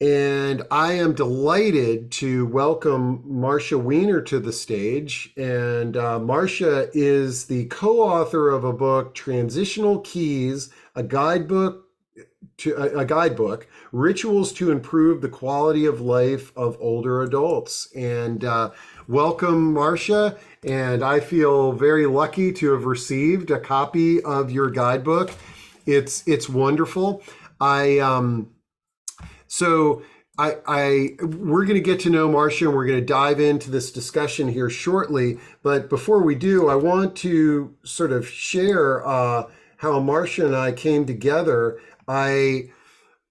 And I am delighted to welcome Marsha Weiner to the stage. And Marsha is the co-author of a book, Transitional Keys, a guidebook, rituals to improve the quality of life of older adults. And welcome, Marsha. And I feel very lucky to have received a copy of your guidebook. It's wonderful. I so we're going to get to know Marsha, and we're going to dive into this discussion here shortly. But before we do, I want to sort of share how Marsha and I came together.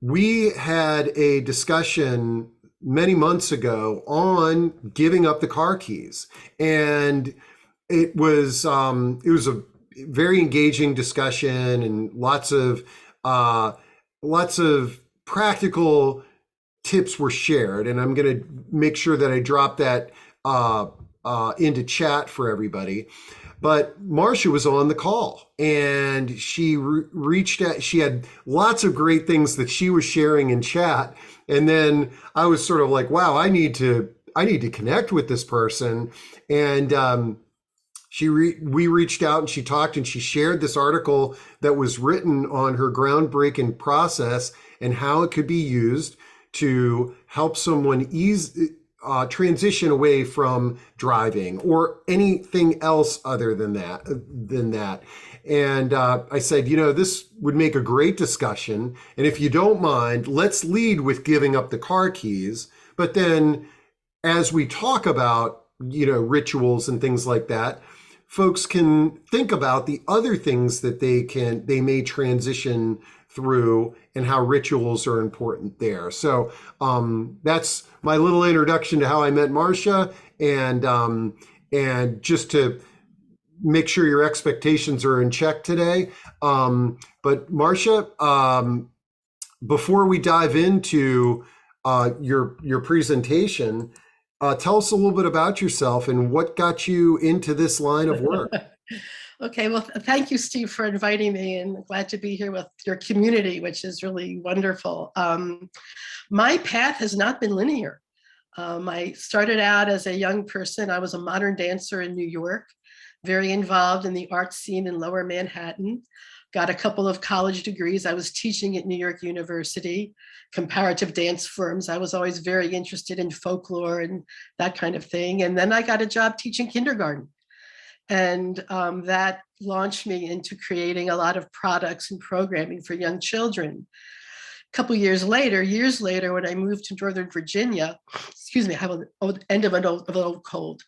We had a discussion many months ago on giving up the car keys, and it was a very engaging discussion, and lots of practical tips were shared, and I'm going to make sure that I drop that into chat for everybody. But Marsha was on the call, and she reached out. She had lots of great things that she was sharing in chat, and then I was sort of like, "Wow, I need to connect with this person." And we reached out, and she talked, and she shared this article that was written on her groundbreaking process and how it could be used to help someone transition away from driving or anything else other than that. And I said, this would make a great discussion. And if you don't mind, let's lead with giving up the car keys. But then as we talk about, rituals and things like that, folks can think about the other things that they may transition through and how rituals are important there. So that's my little introduction to how I met Marsha, and just to make sure your expectations are in check today. But Marsha, before we dive into your presentation, tell us a little bit about yourself and what got you into this line of work. Okay, well, thank you, Steve, for inviting me, and glad to be here with your community, which is really wonderful. My path has not been linear. I started out as a young person. I was a modern dancer in New York, very involved in the art scene in Lower Manhattan. Got a couple of college degrees. I was teaching at New York University, comparative dance forms. I was always very interested in folklore and that kind of thing. And then I got a job teaching kindergarten. And that launched me into creating a lot of products and programming for young children. A couple years later, when I moved to Northern Virginia, excuse me, I have an end of an old cold.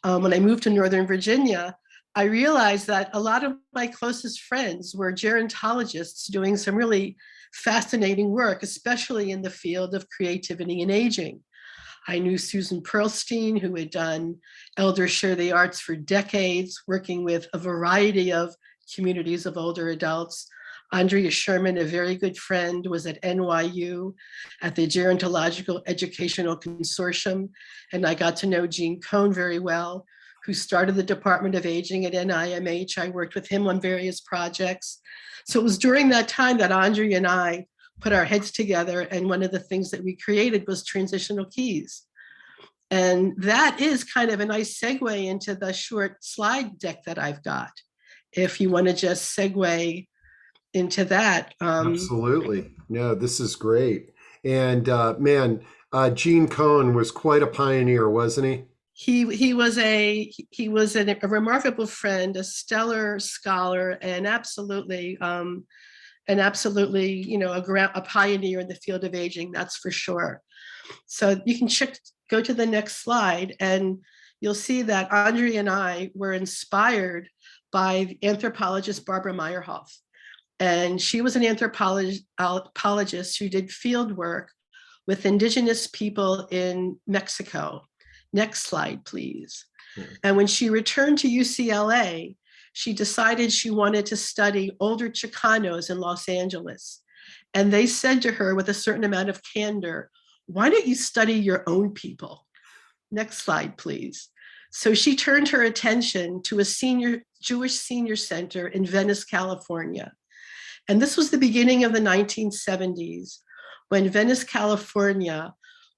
When I moved to Northern Virginia, I realized that a lot of my closest friends were gerontologists doing some really fascinating work, especially in the field of creativity and aging. I knew Susan Pearlstein, who had done Elders Share the Arts for decades, working with a variety of communities of older adults. Andrea Sherman, a very good friend, was at NYU at the Gerontological Educational Consortium. And I got to know Gene Cohn very well, who started the Department of Aging at NIMH. I worked with him on various projects. So it was during that time that Andrea and I put our heads together, and one of the things that we created was Transitional Keys. And that is kind of a nice segue into the short slide deck that I've got. If you want to just segue into that. Absolutely. No, this is great. And man, Gene Cohn was quite a pioneer, wasn't he? He was a remarkable friend, a stellar scholar, and absolutely a pioneer in the field of aging, that's for sure. So you can go to the next slide, and you'll see that Andrea and I were inspired by anthropologist Barbara Meyerhoff. And she was an anthropologist who did field work with indigenous people in Mexico. Next slide, please. And when she returned to UCLA, she decided she wanted to study older Chicanos in Los Angeles. And they said to her with a certain amount of candor, why don't you study your own people? Next slide, please. So she turned her attention to a Jewish senior center in Venice, California. And this was the beginning of the 1970s, when Venice, California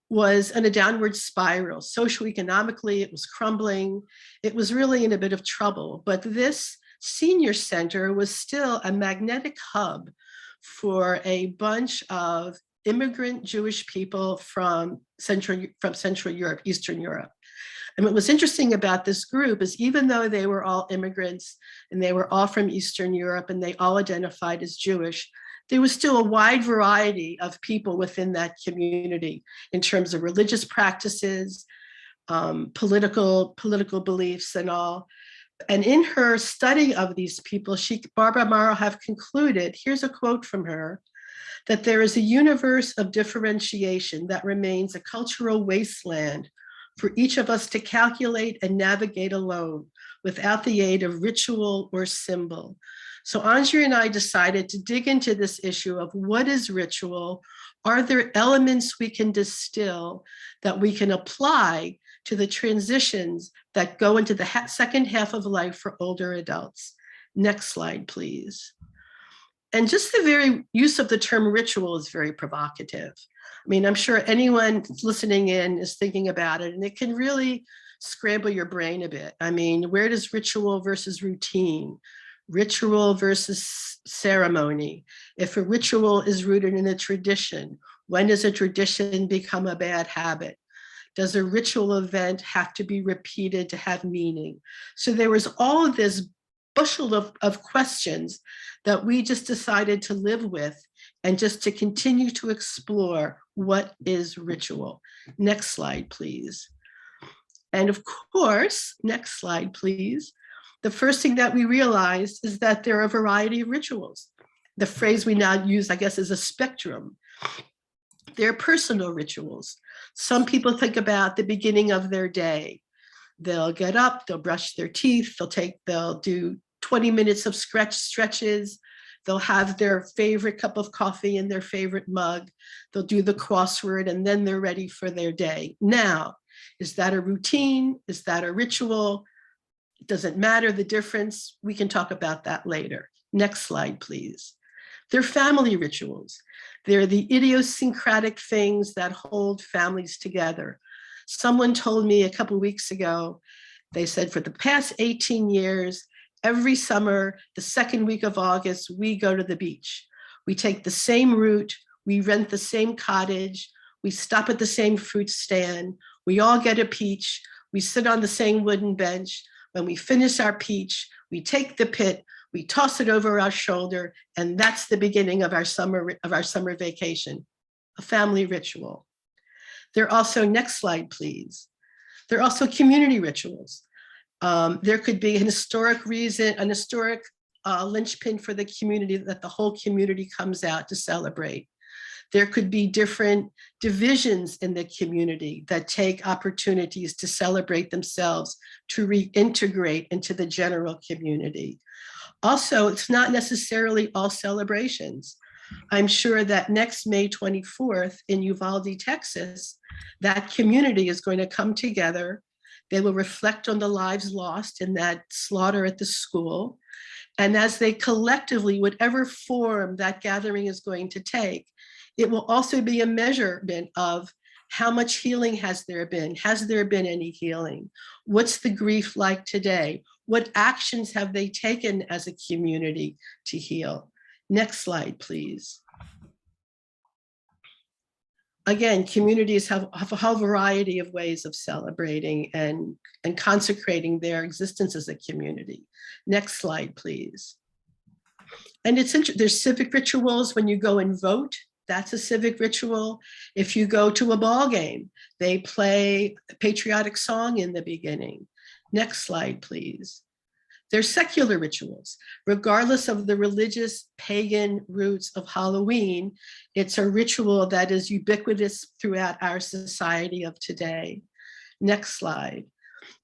was in a downward spiral. Socioeconomically, it was crumbling. It was really in a bit of trouble. But this senior center was still a magnetic hub for a bunch of immigrant Jewish people from Central Europe, Eastern Europe. And what was interesting about this group is even though they were all immigrants and they were all from Eastern Europe and they all identified as Jewish, there was still a wide variety of people within that community in terms of religious practices, political beliefs and all. And in her study of these people, Barbara Morrow have concluded, here's a quote from her, that there is a universe of differentiation that remains a cultural wasteland for each of us to calculate and navigate alone without the aid of ritual or symbol. So Andrea and I decided to dig into this issue of what is ritual? Are there elements we can distill that we can apply to the transitions that go into the second half of life for older adults? Next slide, please. And just the very use of the term ritual is very provocative. I mean, I'm sure anyone listening in is thinking about it, and it can really scramble your brain a bit. I mean, where does ritual versus routine, ritual versus ceremony? If a ritual is rooted in a tradition, when does a tradition become a bad habit? Does a ritual event have to be repeated to have meaning? So there was all of this bushel of questions that we just decided to live with and just to continue to explore what is ritual. Next slide, please. And of course, next slide, please. The first thing that we realized is that there are a variety of rituals. The phrase we now use, I guess, is a spectrum. They're personal rituals. Some people think about the beginning of their day. They'll get up, they'll brush their teeth, they'll do 20 minutes of stretches. They'll have their favorite cup of coffee in their favorite mug. They'll do the crossword and then they're ready for their day. Now, is that a routine? Is that a ritual? Does it matter the difference? We can talk about that later. Next slide, please. They're family rituals. They're the idiosyncratic things that hold families together. Someone told me a couple of weeks ago, they said for the past 18 years, every summer, the second week of August, we go to the beach. We take the same route, we rent the same cottage, we stop at the same fruit stand, we all get a peach, we sit on the same wooden bench. When we finish our peach, we take the pit, we toss it over our shoulder, and that's the beginning of our summer vacation, a family ritual. They're also, next slide, please. They're also community rituals. There could be an historic reason, an historic linchpin for the community that the whole community comes out to celebrate. There could be different divisions in the community that take opportunities to celebrate themselves, to reintegrate into the general community. Also, it's not necessarily all celebrations. I'm sure that next May 24th in Uvalde, Texas, that community is going to come together. They will reflect on the lives lost in that slaughter at the school. And as they collectively, whatever form that gathering is going to take, it will also be a measurement of how much healing has there been? Has there been any healing? What's the grief like today? What actions have they taken as a community to heal? Next slide, please. Again, communities have a whole variety of ways of celebrating and consecrating their existence as a community. Next slide, please. And it's interesting, there's civic rituals when you go and vote. That's a civic ritual. If you go to a ball game, they play a patriotic song in the beginning. Next slide, please. They're secular rituals. Regardless of the religious pagan roots of Halloween, it's a ritual that is ubiquitous throughout our society of today. Next slide.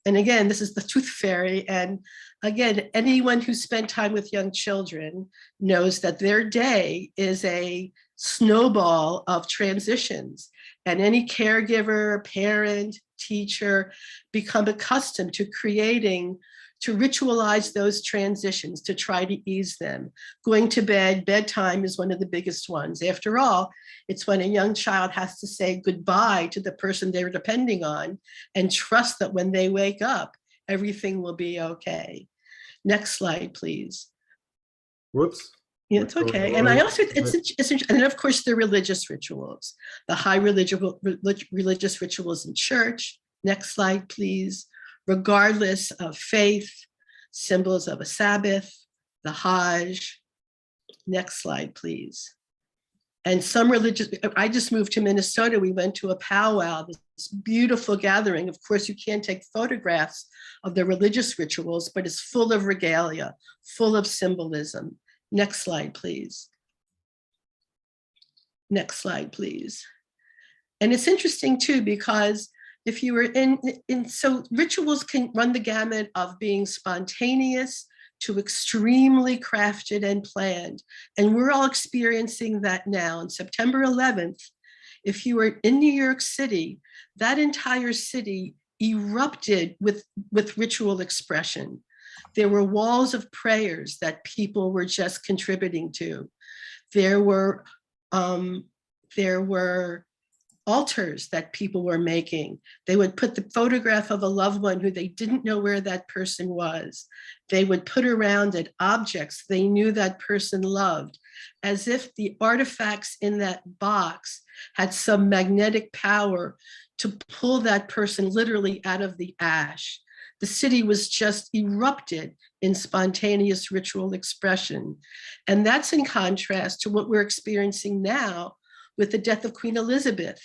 And again, this is the Tooth Fairy. And again, anyone who spent time with young children knows that their day is a snowball of transitions. And any caregiver, parent, teacher become accustomed to creating to ritualize those transitions, to try to ease them. Going to bed, bedtime is one of the biggest ones. After all, it's when a young child has to say goodbye to the person they're depending on and trust that when they wake up, everything will be okay. Next slide, please. Whoops. Yeah, it's okay. And I also, and then of course the religious rituals, the high religious rituals in church. Next slide, please. Regardless of faith, symbols of a Sabbath, the Hajj. Next slide, please. And some religious, I just moved to Minnesota. We went to a powwow, this beautiful gathering. Of course, you can't take photographs of the religious rituals, but it's full of regalia, full of symbolism. Next slide, please. Next slide, please. And it's interesting too, because if you were so rituals can run the gamut of being spontaneous to extremely crafted and planned. And we're all experiencing that now. On September 11th, if you were in New York City, that entire city erupted with ritual expression. There were walls of prayers that people were just contributing to. There were altars that people were making. They would put the photograph of a loved one who they didn't know where that person was. They would put around it objects they knew that person loved, as if the artifacts in that box had some magnetic power to pull that person literally out of the ash. The city was just erupted in spontaneous ritual expression. And that's in contrast to what we're experiencing now with the death of Queen Elizabeth.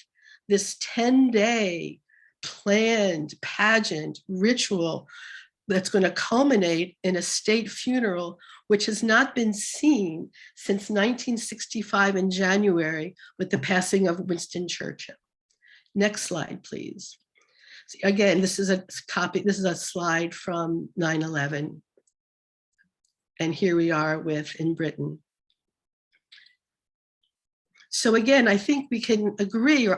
This 10-day planned pageant ritual that's going to culminate in a state funeral, which has not been seen since 1965 in January with the passing of Winston Churchill. Next slide, please. So again, this is a copy, this is a slide from 9/11. And here we are in Britain. So again, I think we can agree,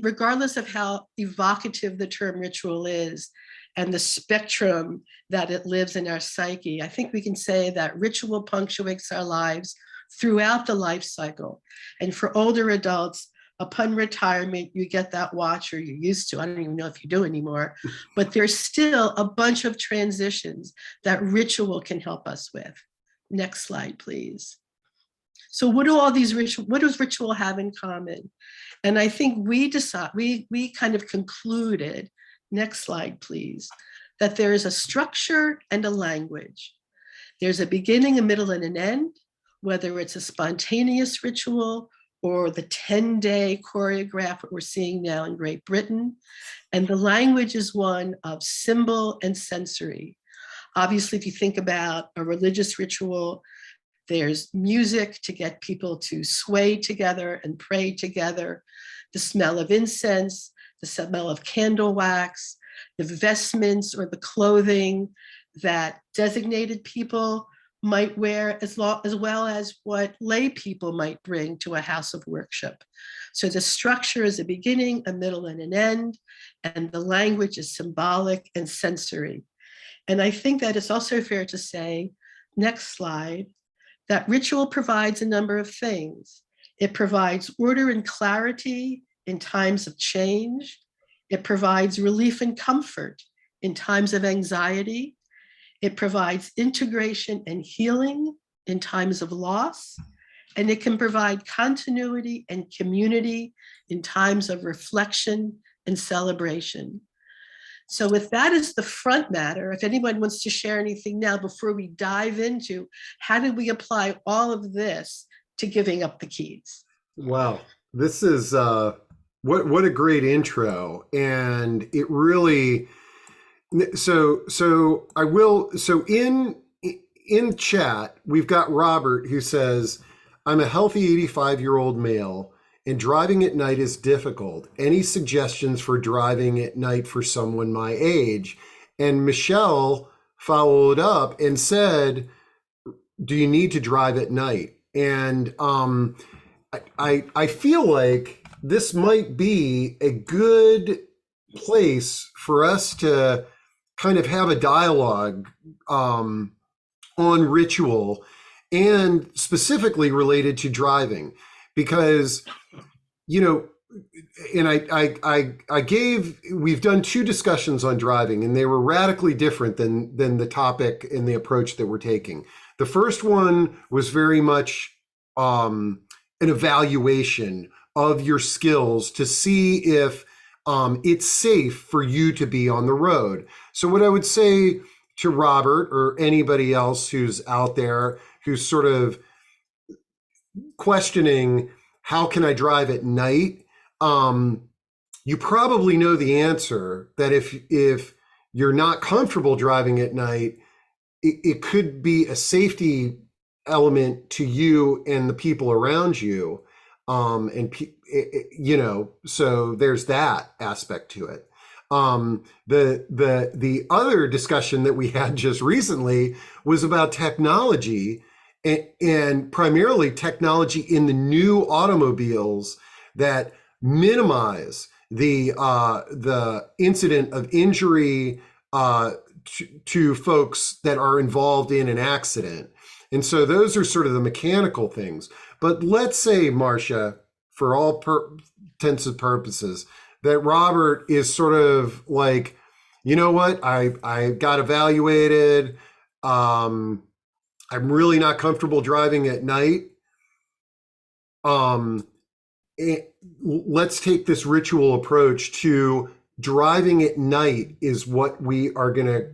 regardless of how evocative the term ritual is and the spectrum that it lives in our psyche, I think we can say that ritual punctuates our lives throughout the life cycle. And for older adults, upon retirement, you get that watch, or you used to, I don't even know if you do anymore, but there's still a bunch of transitions that ritual can help us with. Next slide, please. So what do all these what does ritual have in common? And I think we kind of concluded, next slide, please, that there is a structure and a language. There's a beginning, a middle, and an end, whether it's a spontaneous ritual or the 10-day choreograph that we're seeing now in Great Britain. And the language is one of symbol and sensory. Obviously, if you think about a religious ritual, there's music to get people to sway together and pray together, the smell of incense, the smell of candle wax, the vestments or the clothing that designated people might wear, as well as what lay people might bring to a house of worship. So the structure is a beginning, a middle, and an end, and the language is symbolic and sensory. And I think that it's also fair to say, next slide, that ritual provides a number of things. It provides order and clarity in times of change. It provides relief and comfort in times of anxiety. It provides integration and healing in times of loss. And it can provide continuity and community in times of reflection and celebration. So with that as the front matter, if anyone wants to share anything now before we dive into how do we apply all of this to giving up the keys? Wow, this is what a great intro, and it really so in chat we've got Robert who says, I'm a healthy 85-year-old male and driving at night is difficult. Any suggestions for driving at night for someone my age? And Michelle followed up and said, do you need to drive at night? And I feel like this might be a good place for us to kind of have a dialogue on ritual and specifically related to driving, because, you know, and we've done two discussions on driving, and they were radically different than the topic and the approach that we're taking. The first one was very much an evaluation of your skills to see if it's safe for you to be on the road. So what I would say to Robert or anybody else who's out there who's sort of questioning, how can I drive at night? You probably know the answer, that if you're not comfortable driving at night, it could be a safety element to you and the people around you. You know, so there's that aspect to it. The other discussion that we had just recently was about technology, and primarily technology in the new automobiles that minimize the incident of injury to folks that are involved in an accident. And so those are sort of the mechanical things. But let's say, Marsha, for all intents and purposes, that Robert is sort of like, you know what, I got evaluated. I'm really not comfortable driving at night. Let's take this ritual approach to driving at night is what we are going to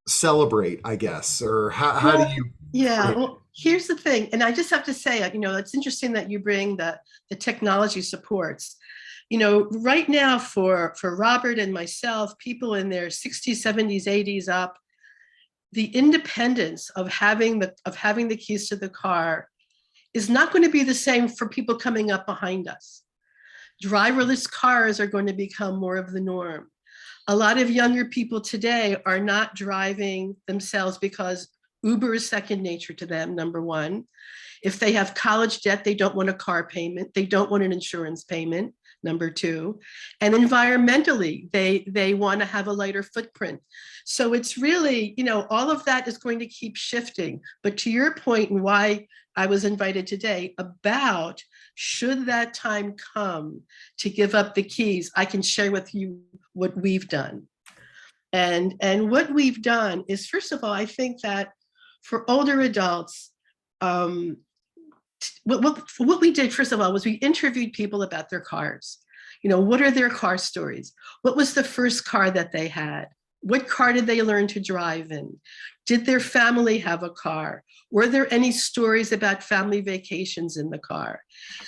celebrate, I guess. Or how do you? Yeah, well, here's the thing, and I just have to say, you know, it's interesting that you bring the technology supports. You know, right now for Robert and myself, people in their 60s, 70s, 80s up, the independence of having the keys to the car is not going to be the same for people coming up behind us. Driverless cars are going to become more of the norm. A lot of younger people today are not driving themselves because Uber is second nature to them, number one. If they have college debt, they don't want a car payment. They don't want an insurance payment, number two. And environmentally, they want to have a lighter footprint. So it's really, you know, all of that is going to keep shifting. But to your point, and why I was invited today, about should that time come to give up the keys, I can share with you what we've done. And what we've done is, first of all, I think that for older adults, what we did, first of all, was we interviewed people about their cars. You know, what are their car stories? What was the first car that they had? What car did they learn to drive in? Did their family have a car? Were there any stories about family vacations in the car?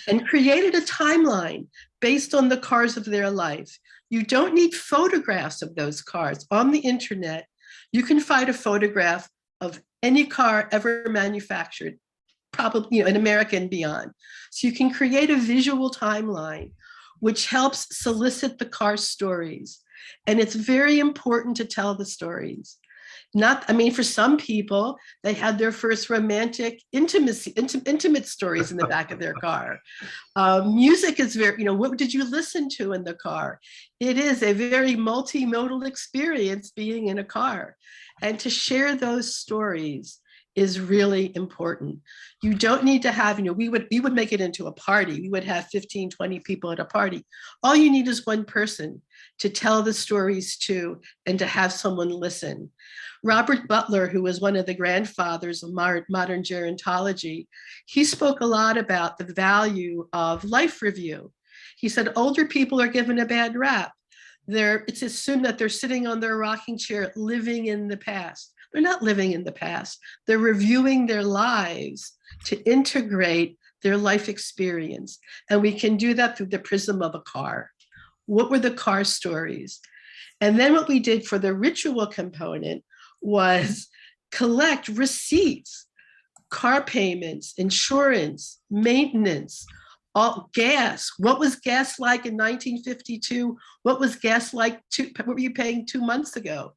And created a timeline based on the cars of their life. You don't need photographs of those cars. On the internet, you can find a photograph of any car ever manufactured, probably, you know, in America and beyond. So you can create a visual timeline which helps solicit the car stories. And it's very important to tell the stories. I mean, for some people, they had their first romantic intimate stories in the back of their car. Music is very, you know, what did you listen to in the car? It is a very multimodal experience being in a car. And to share those stories is really important. You don't need to have, you know, we would make it into a party. We would have 15, 20 people at a party. All you need is one person to tell the stories to and to have someone listen. Robert Butler, who was one of the grandfathers of modern gerontology, he spoke a lot about the value of life review. He said older people are given a bad rap. It's assumed that they're sitting on their rocking chair living in the past. They're not living in the past. They're reviewing their lives to integrate their life experience. And we can do that through the prism of a car. What were the car stories? And then what we did for the ritual component was collect receipts, car payments, insurance, maintenance, all gas. What was gas like in 1952? What was gas like? What were you paying 2 months ago?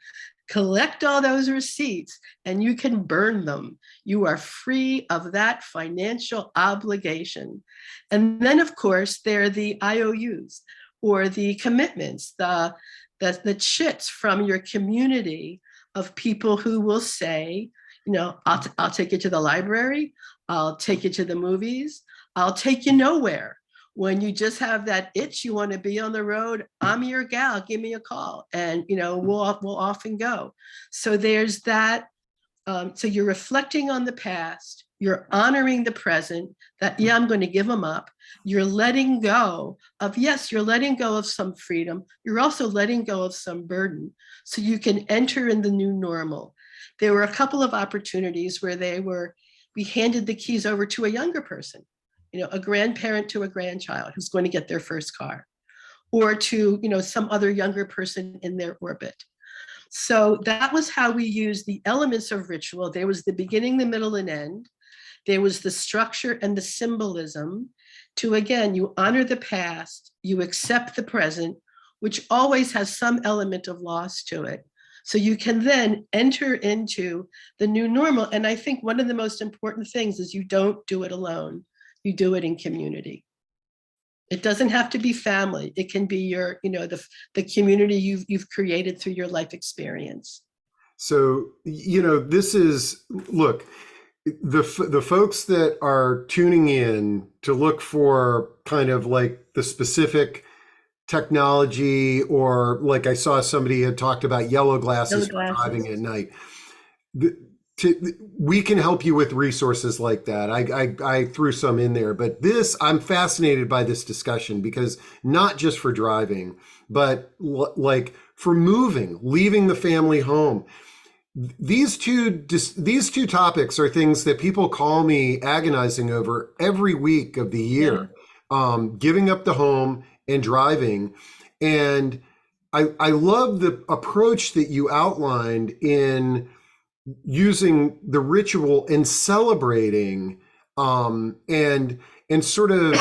Collect all those receipts and you can burn them. You are free of that financial obligation. And then, of course, there are the IOUs or the commitments, the the chits from your community of people who will say, I'll take you to the library, I'll take you to the movies, I'll take you nowhere. When you just have that itch, you want to be on the road, I'm your gal, give me a call, and we'll often go. So there's that. So you're reflecting on the past, you're honoring the present, that, yeah, I'm going to give them up. You're letting go of, yes, you're letting go of some freedom. You're also letting go of some burden so you can enter in the new normal. There were a couple of opportunities where we handed the keys over to a younger person, a grandparent to a grandchild who's going to get their first car, or to, some other younger person in their orbit. So that was how we used the elements of ritual. There was the beginning, the middle, and end. There was the structure and the symbolism to, again, you honor the past, you accept the present, which always has some element of loss to it. So you can then enter into the new normal. And I think one of the most important things is you don't do it alone. You do it in community. It doesn't have to be family. It can be your, the community you've created through your life experience. So, this is, look, the folks that are tuning in to look for kind of like the specific technology, or like I saw somebody had talked about yellow glasses for driving at night. We can help you with resources like that. I threw some in there, but I'm fascinated by this discussion, because not just for driving, but like for moving, leaving the family home. These two topics are things that people call me agonizing over every week of the year. Yeah. Giving up the home and driving. And I love the approach that you outlined in using the ritual and celebrating, and sort of,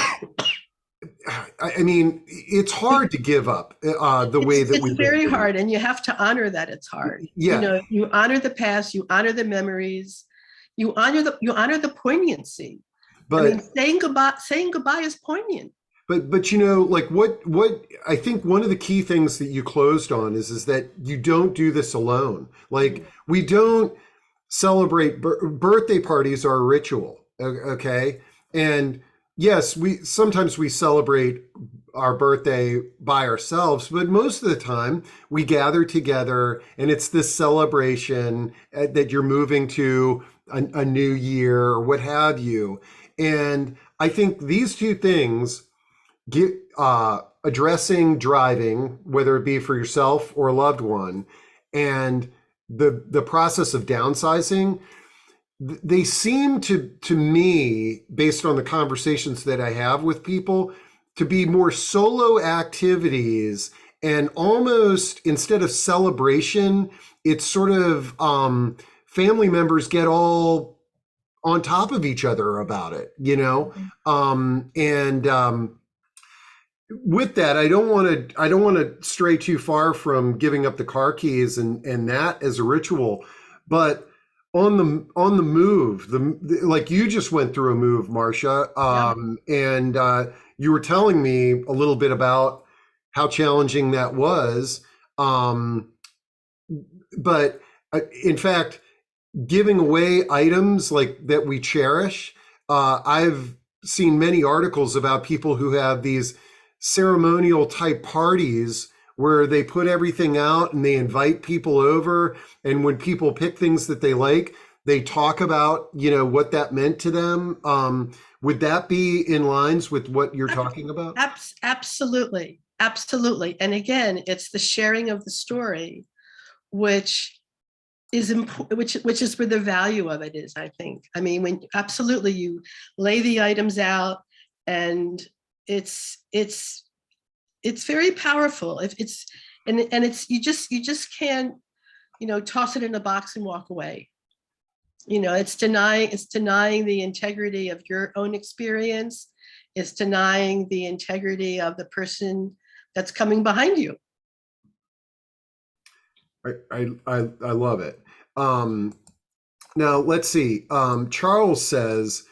I mean, it's hard to give up the way that it's very hard, and you have to honor that it's hard. Yeah. You honor the past, you honor the memories, you honor the poignancy. But I mean, saying goodbye is poignant. But like what I think one of the key things that you closed on is that you don't do this alone. Like, we don't celebrate birthday parties are a ritual, okay? And yes, sometimes we celebrate our birthday by ourselves, but most of the time we gather together, and it's this celebration that you're moving to a new year or what have you. And I think these two things, addressing driving, whether it be for yourself or a loved one, and the process of downsizing, they seem to me, based on the conversations that I have with people, to be more solo activities, and almost, instead of celebration, it's sort of family members get all on top of each other about it, with that, I don't want to stray too far from giving up the car keys and that as a ritual, but on the move, like you just went through a move, Marsha, and you were telling me a little bit about how challenging that was, but in fact, giving away items like that we cherish. I've seen many articles about people who have these ceremonial type parties where they put everything out and they invite people over, and when people pick things that they like, they talk about what that meant to them. Would that be in lines with what you're talking about? Absolutely. And again, it's the sharing of the story, which is important, which is where the value of it is, I think. I mean, when absolutely you lay the items out, and it's very powerful. It's you just can't toss it in a box and walk away. It's denying the integrity of your own experience. It's denying the integrity of the person that's coming behind you. I love it. Now let's see. Charles says,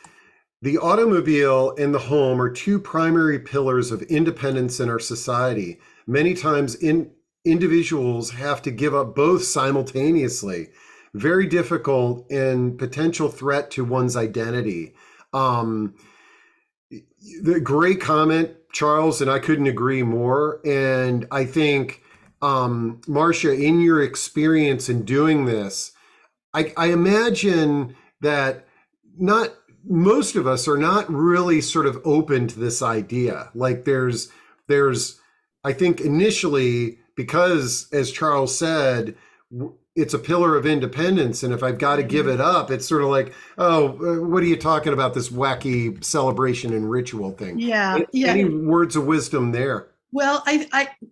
the automobile and the home are two primary pillars of independence in our society. Many times individuals have to give up both simultaneously. Very difficult and potential threat to one's identity. Um, the great comment, Charles, and I couldn't agree more. And I think, Marsha, in your experience in doing this, I imagine that not most of us are not really sort of open to this idea. Like there's, I think initially, because as Charles said, it's a pillar of independence. And if I've got to give it up, it's sort of like, oh, what are you talking about? This wacky celebration and ritual thing. Yeah, Any yeah. words of wisdom there? Well,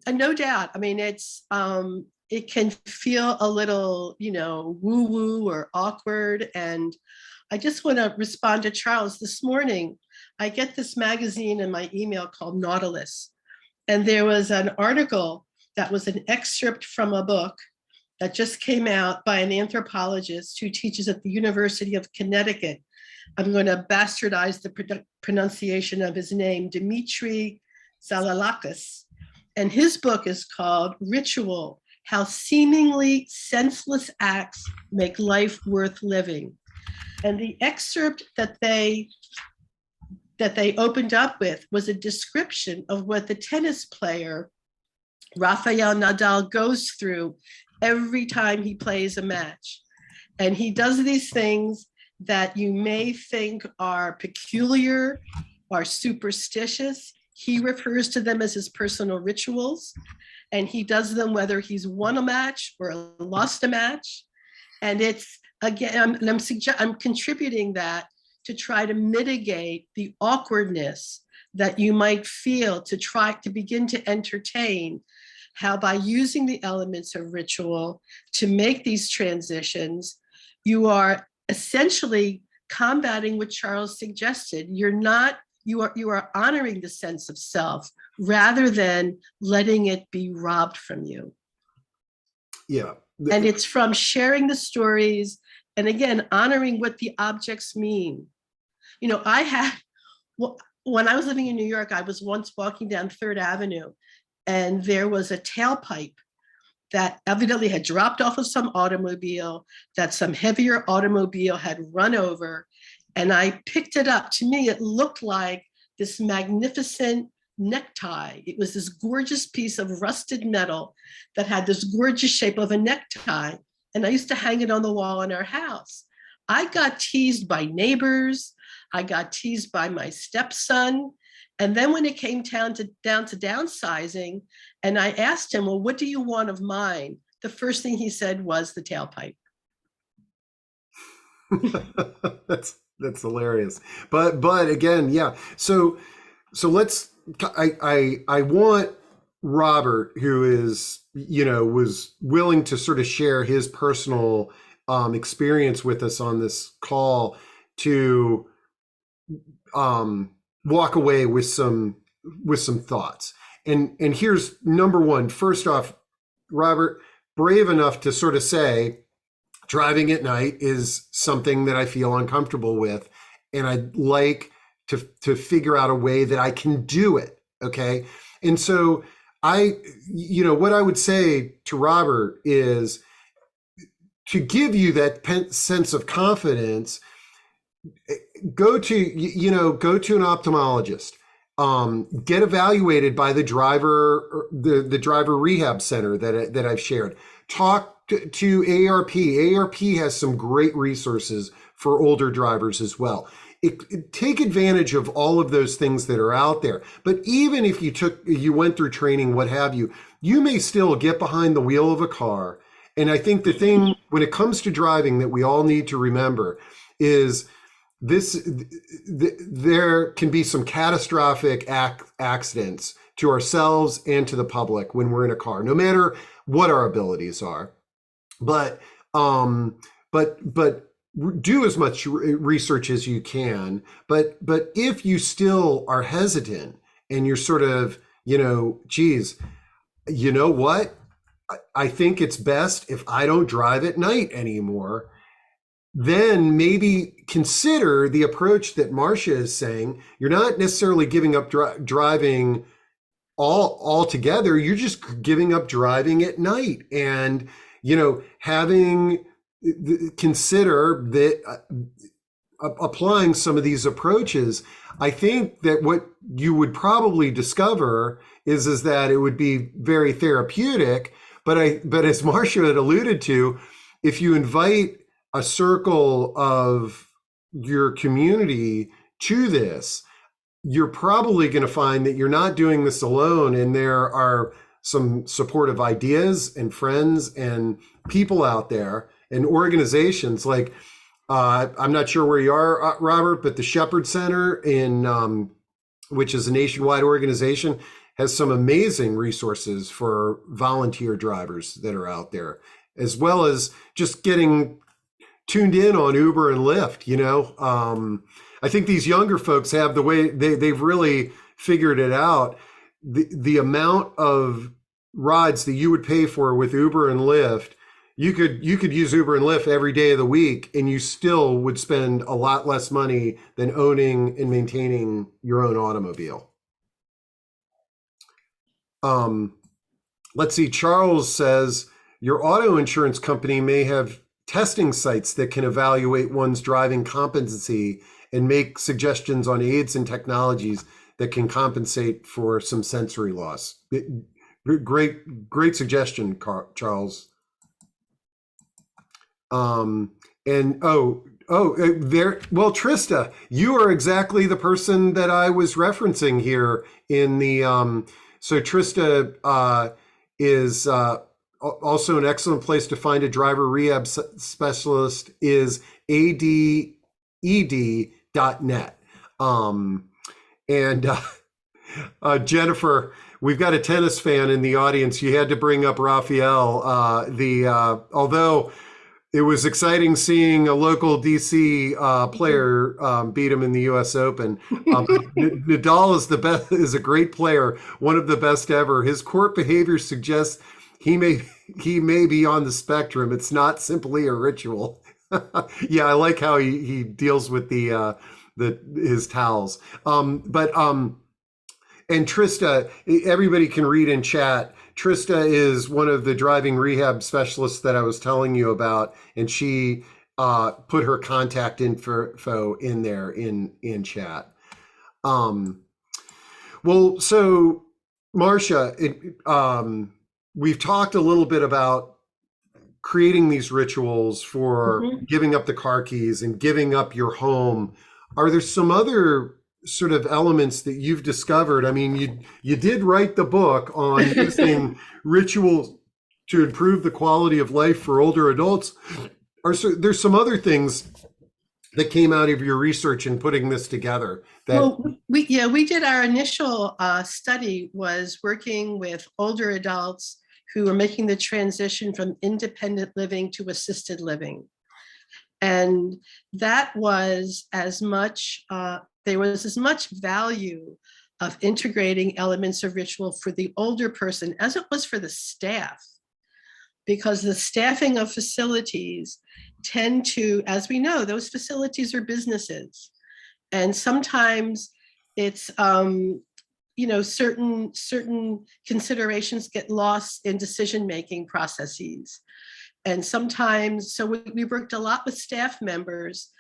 no doubt. I mean, it can feel a little, woo woo or awkward. And I just want to respond to Charles. This morning, I get this magazine in my email called Nautilus. And there was an article that was an excerpt from a book that just came out by an anthropologist who teaches at the University of Connecticut. I'm going to bastardize the pronunciation of his name, Dimitri Zalalakis. And his book is called Ritual: How Seemingly Senseless Acts Make Life Worth Living. And the excerpt that they opened up with was a description of what the tennis player Rafael Nadal goes through every time he plays a match. And he does these things that you may think are peculiar or superstitious. He refers to them as his personal rituals, and he does them whether he's won a match or lost a match. And it's, again, I'm contributing that to try to mitigate the awkwardness that you might feel, to try to begin to entertain how, by using the elements of ritual to make these transitions, you are essentially combating what Charles suggested. You are honoring the sense of self rather than letting it be robbed from you. Yeah. And it's from sharing the stories and, again, honoring what the objects mean. When I was living in New York, I was once walking down Third Avenue, and there was a tailpipe that evidently had dropped off of some automobile, that some heavier automobile had run over. And I picked it up. To me, it looked like this magnificent necktie. It was this gorgeous piece of rusted metal that had this gorgeous shape of a necktie. And I used to hang it on the wall in our house. I got teased by neighbors. I got teased by my stepson. And then when it came down to downsizing, and I asked him, well, what do you want of mine? The first thing he said was the tailpipe. That's hilarious. But again, yeah. So let's, I want Robert, who is, was willing to sort of share his personal experience with us on this call, to walk away with some thoughts. And here's number one. First off, Robert, brave enough to sort of say, driving at night is something that I feel uncomfortable with, and I'd like to figure out a way that I can do it. Okay. And so what I would say to Robert is, to give you that sense of confidence, go to an ophthalmologist, get evaluated by the driver rehab center that I've shared. Talk to AARP. AARP has some great resources for older drivers as well. Take advantage of all of those things that are out there. But even if you went through training, what have you, you may still get behind the wheel of a car. And I think the thing when it comes to driving that we all need to remember is there can be some catastrophic accidents to ourselves and to the public when we're in a car, no matter what our abilities are. But do as much research as you can. But if you still are hesitant and you're sort of, geez, you know what? I think it's best if I don't drive at night anymore. Then maybe consider the approach that Marsha is saying. You're not necessarily giving up driving all together, you're just giving up driving at night. And, having consider that applying some of these approaches, I think that what you would probably discover is that it would be very therapeutic. But as Marsha had alluded to, if you invite a circle of your community to this, you're probably going to find that you're not doing this alone, and there are some supportive ideas and friends and people out there and organizations like I'm not sure where you are, Robert, but the Shepherd Center which is a nationwide organization, has some amazing resources for volunteer drivers that are out there, as well as just getting tuned in on Uber and Lyft. I think these younger folks have the way they've really figured it out. The amount of rides that you would pay for with Uber and Lyft, you could use Uber and Lyft every day of the week, and you still would spend a lot less money than owning and maintaining your own automobile. Let's see. Charles says your auto insurance company may have testing sites that can evaluate one's driving competency and make suggestions on aids and technologies that can compensate for some sensory loss. Great suggestion, Charles. Trista, you are exactly the person that I was referencing here in the, so Trista is also an excellent place to find a driver rehab specialist is aded.net. Jennifer, we've got a tennis fan in the audience. You had to bring up Rafael. Although it was exciting seeing a local DC player beat him in the U.S. Open. Nadal is a great player, one of the best ever. His court behavior suggests he may be on the spectrum. It's not simply a ritual. Yeah, I like how he deals with his towels. And Trista, everybody can read in chat. Trista is one of the driving rehab specialists that I was telling you about, and she put her contact info in there in chat. So Marsha, we've talked a little bit about creating these rituals for giving up the car keys and giving up your home. Are there some other sort of elements that you've discovered? I mean, you did write the book on using rituals to improve the quality of life for older adults. There's some other things that came out of your research in putting this together? We did our initial study was working with older adults who were making the transition from independent living to assisted living. And that was as much, there was as much value of integrating elements of ritual for the older person as it was for the staff, because the staffing of facilities tend to, as we know, those facilities are businesses. And sometimes it's, certain considerations get lost in decision-making processes. And sometimes, so we worked a lot with staff members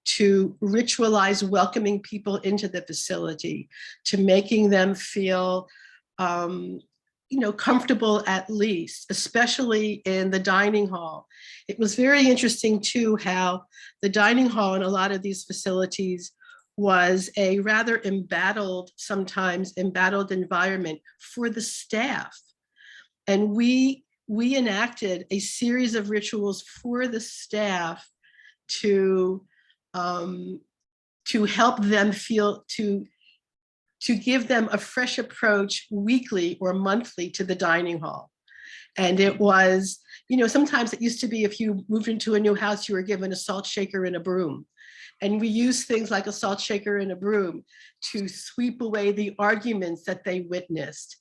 to ritualize welcoming people into the facility, to making them feel, comfortable at least, especially in the dining hall. It was very interesting too, how the dining hall in a lot of these facilities was a rather sometimes embattled environment for the staff. And we enacted a series of rituals for the staff to help them feel, to give them a fresh approach weekly or monthly to the dining hall. And it was, sometimes it used to be if you moved into a new house, you were given a salt shaker and a broom. And we use things like a salt shaker and a broom to sweep away the arguments that they witnessed,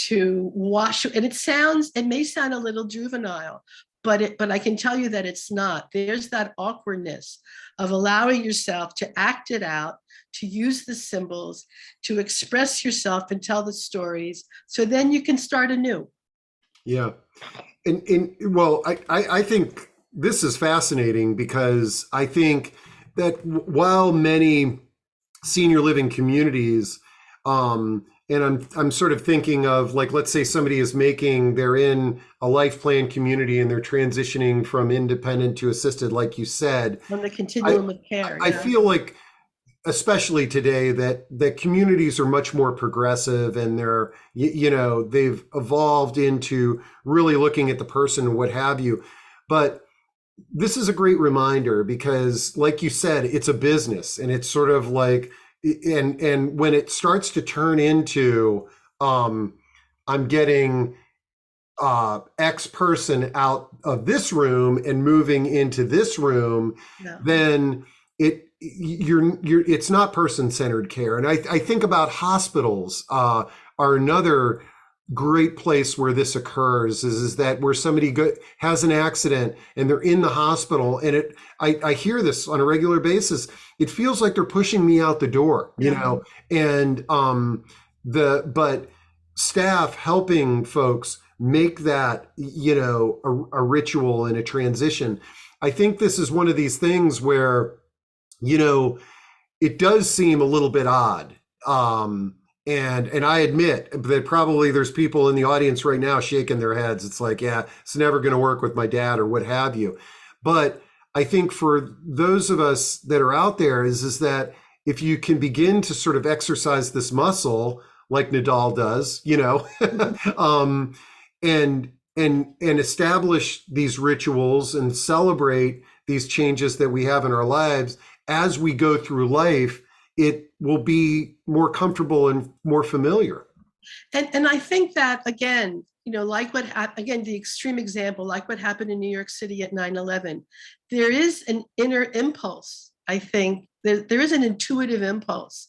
to wash. And it may sound a little juvenile, but I can tell you that it's not. There's that awkwardness of allowing yourself to act it out, to use the symbols, to express yourself and tell the stories, so then you can start anew. Yeah. And well, I think this is fascinating because I think that while many senior living communities, and I'm sort of thinking of, like, let's say somebody they're in a life plan community and they're transitioning from independent to assisted, like you said. On the continuum of care. I feel like, especially today, that communities are much more progressive, and they've evolved into really looking at the person and what have you. But this is a great reminder because, like you said, it's a business, and it's sort of like, and when it starts to turn into, I'm getting X person out of this room and moving into this room, then it's not person-centered care. And I think about hospitals are another great place where this occurs, is that where somebody has an accident and they're in the hospital, and I hear this on a regular basis. It feels like they're pushing me out the door, and but staff helping folks make that, a ritual and a transition. I think this is one of these things where, it does seem a little bit odd. And I admit that probably there's people in the audience right now shaking their heads. It's like, yeah, it's never going to work with my dad or what have you. But I think for those of us that are out there is that if you can begin to sort of exercise this muscle like Nadal does, and establish these rituals and celebrate these changes that we have in our lives as we go through life, it will be more comfortable and more familiar. And I think that, again, like the extreme example, like what happened in New York City at 9/11, there is an inner impulse. I think there is an intuitive impulse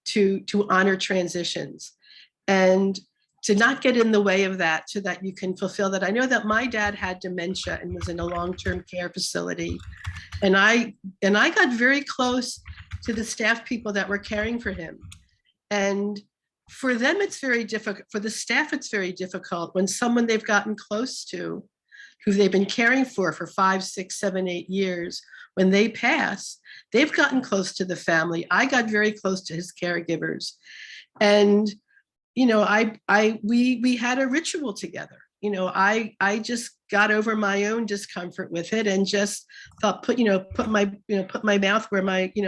to honor transitions and to not get in the way of that, so that you can fulfill that. I know that my dad had dementia and was in a long-term care facility. And I got very close to the staff people that were caring for him. And for them, it's very difficult. For the staff, it's very difficult when someone they've gotten close to, who they've been caring for 5, 6, 7, 8 years, when they pass, they've gotten close to the family. I got very close to his caregivers. And, we had a ritual together. I just got over my own discomfort with it and just thought, put my mouth where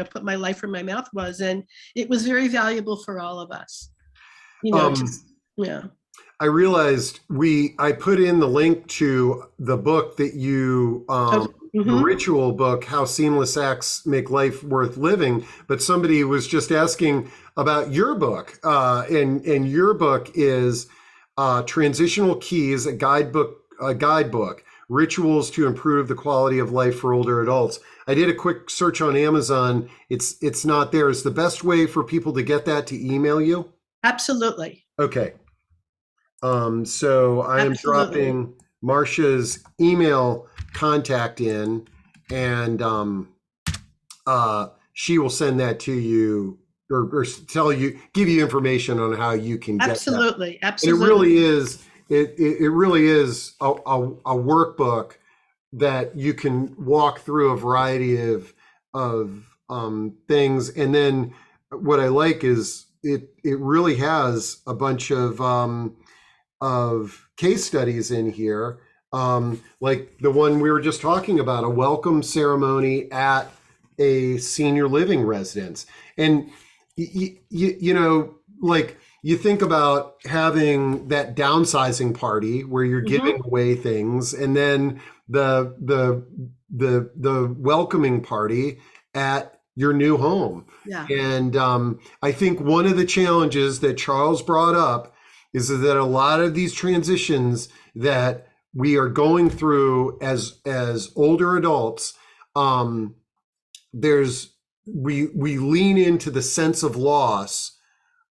put my life where my mouth was. And it was very valuable for all of us, yeah. I realized I put in the link to the book that you, the ritual book, How Seamless Acts Make Life Worth Living. But somebody was just asking about your book. And your book is Transitional Keys, a guidebook, rituals to improve the quality of life for older adults. I did a quick search on Amazon. It's not there. Is the best way for people to get that to email you? Absolutely. Okay. So I am dropping Marsha's email contact in, and she will send that to you, or give you information on how you can get that. Absolutely. And it really is. It really is a workbook that you can walk through a variety of things. And then what I like is it really has a bunch of case studies in here, like the one we were just talking about, a welcome ceremony at a senior living residence. And like, you think about having that downsizing party where you're giving away things, and then the welcoming party at your new home. Yeah. And I think one of the challenges that Charles brought up is that a lot of these transitions that we are going through as older adults, we lean into the sense of loss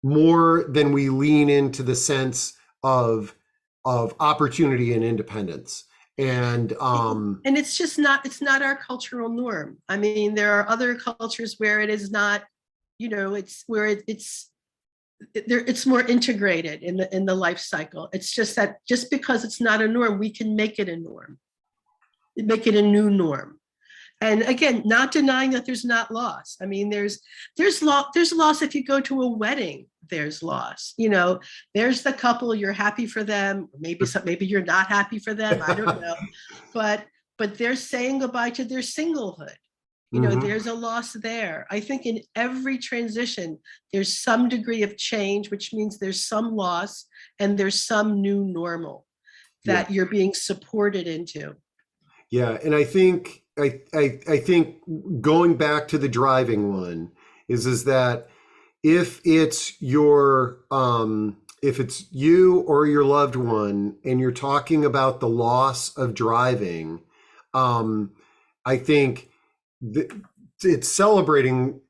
more than we lean into the sense of opportunity and independence. And And it's just not, it's not our cultural norm. I mean, there are other cultures where it is not, it's where it's more integrated in the life cycle. It's just that just because it's not a norm, we can make it a norm, make it a new norm. And again, not denying that there's not loss. I mean, there's loss if you go to a wedding. There's loss. There's the couple, you're happy for them. Maybe you're not happy for them. I don't know, but they're saying goodbye to their singlehood. There's a loss there. I think in every transition, there's some degree of change, which means there's some loss and there's some new normal that you're being supported into. Yeah, and I think going back to the driving one is that if it's if it's you or your loved one and you're talking about the loss of driving, I think it's celebrating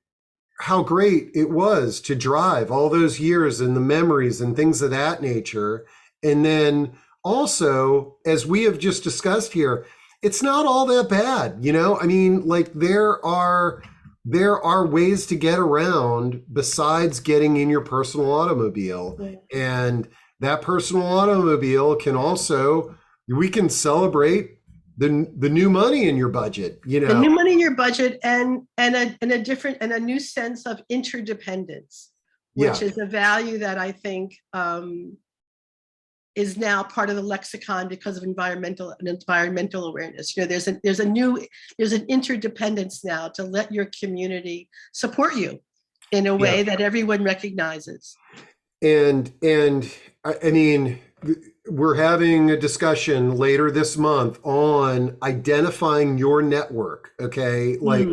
how great it was to drive all those years and the memories and things of that nature. And then also, as we have just discussed here, it's not all that bad, I mean, like there are ways to get around besides getting in your personal automobile. And that personal automobile can also, we can celebrate the new money in your budget, The new money in your budget and a new sense of interdependence, which is a value that I think is now part of the lexicon because of environmental awareness. There's an interdependence now to let your community support you in a way that everyone recognizes. And I mean, we're having a discussion later this month on identifying your network. Okay, like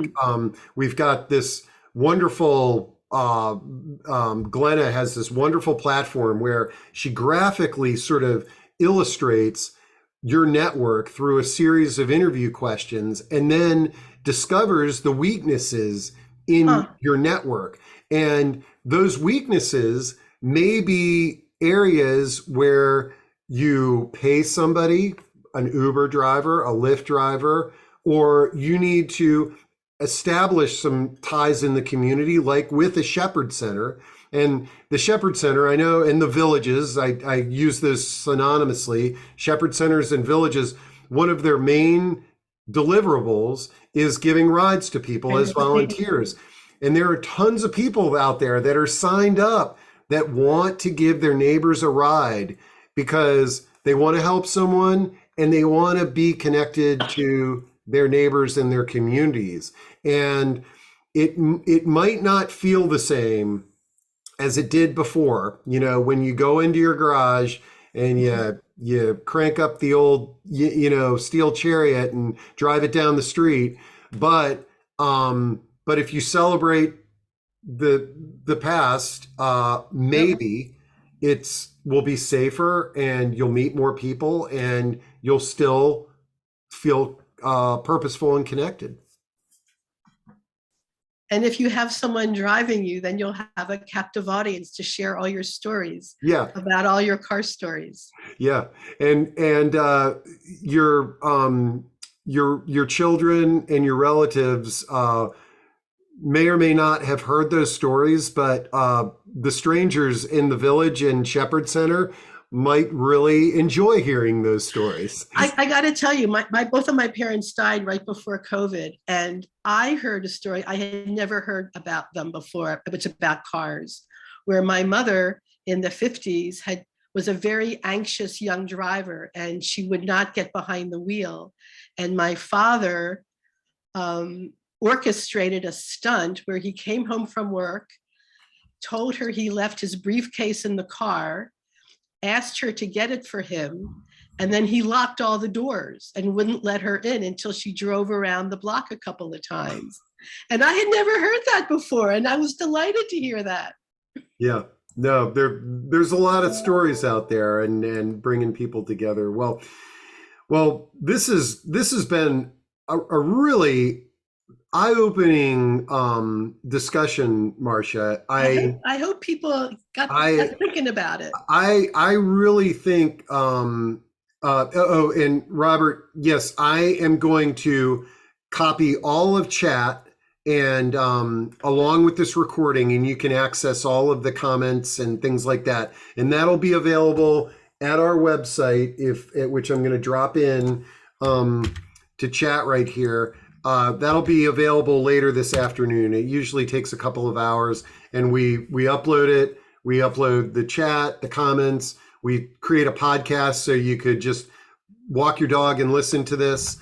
we've got this wonderful. Glenna has this wonderful platform where she graphically sort of illustrates your network through a series of interview questions and then discovers the weaknesses in your network. And those weaknesses may be areas where you pay somebody, an Uber driver, a Lyft driver, or you need to establish some ties in the community, like with a Shepherd Center. And the Shepherd Center, I know in the villages, I use this synonymously, Shepherd Centers and villages, one of their main deliverables is giving rides to people as volunteers. And there are tons of people out there that are signed up that want to give their neighbors a ride because they want to help someone and they want to be connected to their neighbors and their communities. And it might not feel the same as it did before, when you go into your garage and you crank up the old steel chariot and drive it down the street. But if you celebrate the past, maybe it's will be safer and you'll meet more people and you'll still feel purposeful and connected. And if you have someone driving you, then you'll have a captive audience to share all your stories. About all your car stories. And your children and your relatives may or may not have heard those stories, but the strangers in the village and Shepherd Center might really enjoy hearing those stories. I got to tell you, both of my parents died right before COVID, and I heard a story I had never heard about them before. It was about cars, where my mother in the 50s was a very anxious young driver, and she would not get behind the wheel. And my father orchestrated a stunt where he came home from work, told her he left his briefcase in the car, asked her to get it for him, and then he locked all the doors and wouldn't let her in until she drove around the block a couple of times. And I had never heard that before, and I was delighted to hear that. Yeah, no, there's a lot of stories out there and bringing people together. Well, this has been a really eye-opening discussion, Marsha. I hope people got thinking about it. I really think Oh, and Robert, yes, I am going to copy all of chat and along with this recording, and you can access all of the comments and things like that. And that'll be available at our website, which I'm going to drop in to chat right here. That'll be available later this afternoon. It usually takes a couple of hours, and we upload it. We upload the chat, the comments. We create a podcast so you could just walk your dog and listen to this.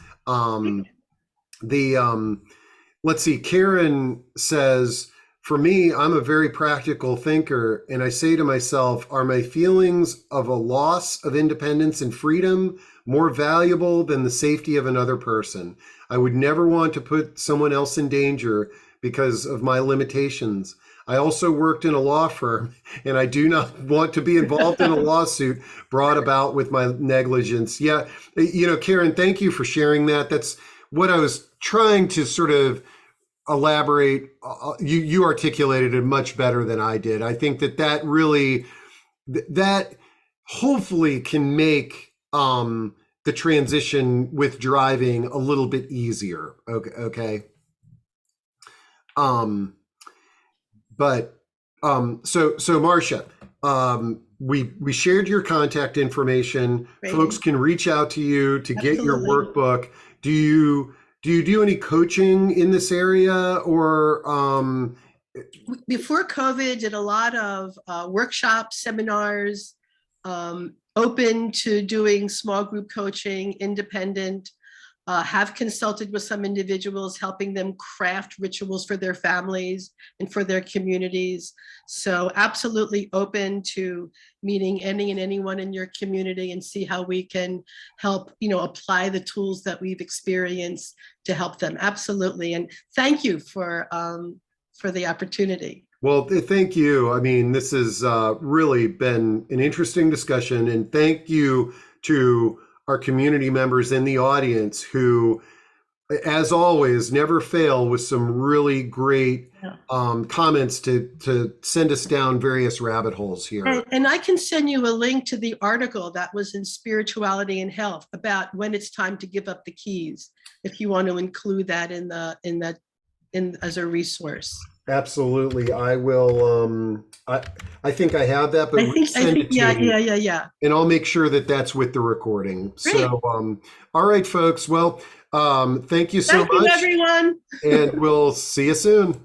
Let's see. Karen says, "For me, I'm a very practical thinker, and I say to myself, are my feelings of a loss of independence and freedom more valuable than the safety of another person? I would never want to put someone else in danger because of my limitations. I also worked in a law firm, and I do not want to be involved in a lawsuit brought about with my negligence." Yeah, Karen, thank you for sharing that. That's what I was trying to sort of elaborate. You articulated it much better than I did. I think that really, that hopefully can make the transition with driving a little bit easier. Okay. So Marsha, we shared your contact information. Great. Folks can reach out to you to get your Absolutely. workbook. Do you do any coaching in this area, or Before COVID, did a lot of workshops, seminars, open to doing small group coaching, independent, have consulted with some individuals, helping them craft rituals for their families and for their communities. So absolutely open to meeting any and anyone in your community and see how we can help, apply the tools that we've experienced to help them. Absolutely. And thank you for the opportunity. Well, thank you. I mean, this has really been an interesting discussion, and thank you to our community members in the audience who, as always, never fail with some really great comments to send us down various rabbit holes here. And I can send you a link to the article that was in Spirituality and Health about when it's time to give up the keys, if you want to include that in as a resource. Absolutely. I will. I think I have that, but send it to me. Yeah. And I'll make sure that that's with the recording. Great. So, all right, folks. Well, thank you so much. Thank you, everyone. And we'll see you soon.